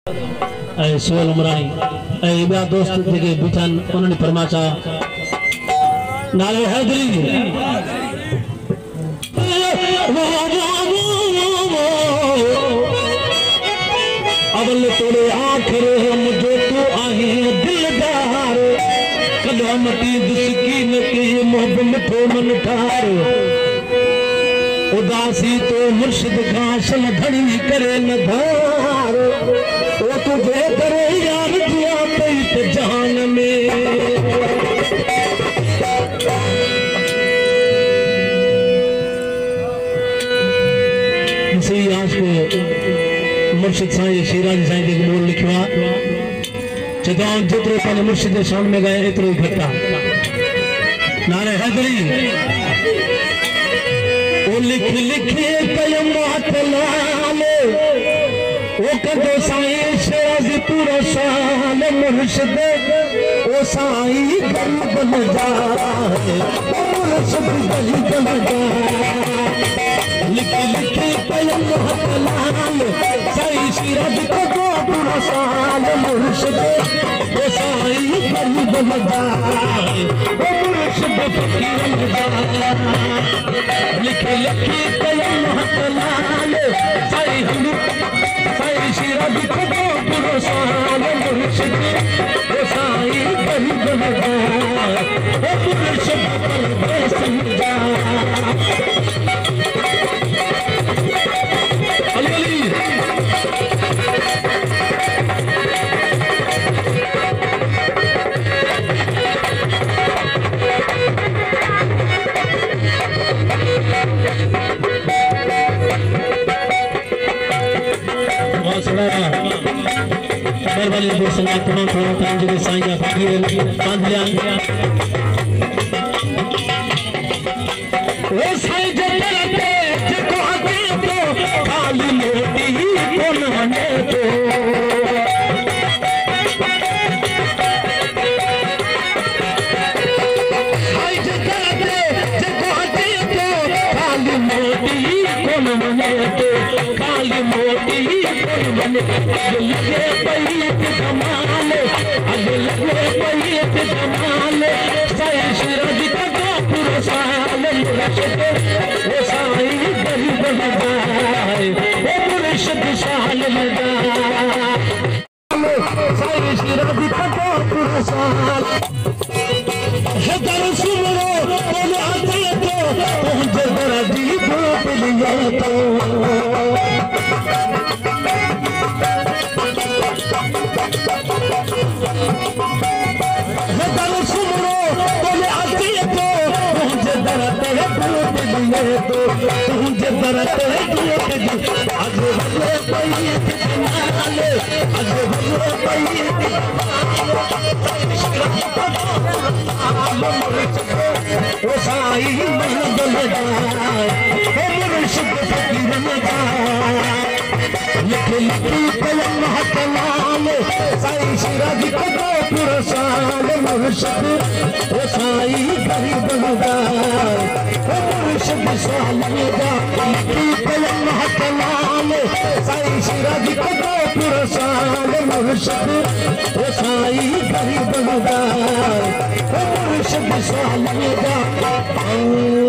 ऐ soul उमराई ऐ बया दोस्त जेके बीठन उन्होंने फरमाचा नाले हैदरी अवल तोड़े आखिर मुझे तो आहे दिलदार कलामती दुस्कीन के मोहब्बत मिठो मन ठार उदासी तो मुर्शिद घासल धड़ी करे न धार वो तुझे करे यार दिया पैत जहान में इसी आज को मुर्शिद साईं शिराजी साईं के बोल लिखवा चदान जितरो पाने मुर्शिद शान में गए इतरो घटा नारे हैदरी ओ लिख लिखे कलमात लाले ओ कदो साईं शिराजी पूरा शान मुर्शिद ओ साईं गरीब न जाए ओ मुर्शिद गरीब न जाए लिख लिखे कलमात लाले साईं शिराजी को पूरा शान मुर्शिद ओ साईं गरीब न जाए ओ मुर्शिद फकीर न जाए लिख लिखे कलमात लाले साईं शिराजी को पूरा शान मुर्शिद ओ साईं गरीब न जाए ओ मुर्शिद फकीर न जाए वाली दोस्तों तमाम थोड़ा टाइम जो साईं का फकीर बांध लिया ओ साईं जलते जको आके तो खाली मोटी कोन हने तो साईं जलते जको आके तो खाली मोटी कोन हने तो खाली मोटी कोन हने लगे पैत धमाले अग लगे पैत धमाले साईं शिराजी का पूरा साल मुर्शिद ओ साईं गरीब न जाए ओ मुर्शिद साल न जाए साईं शिराजी का पूरा साल हैदर सुमरो बोले आते तो पहुंचे दराजी भूप लिया तो तुझे दरते आज भले पैत धमाले आज भले पैत ओ साईं मर्द न जाए ओ मुर्शिद फकीर न जाए लिख लिखी कलमात लाले साईं शिराजी को पूरा साल मुर्शिद ओ साईं गरीब न जाए ओ मुर्शिद साल न जाए कलमात लाले साईं शिराजी को पूरा साल मुर्शिद ओ साईं गरीब न जाए ओ मुर्शिद साल न जाए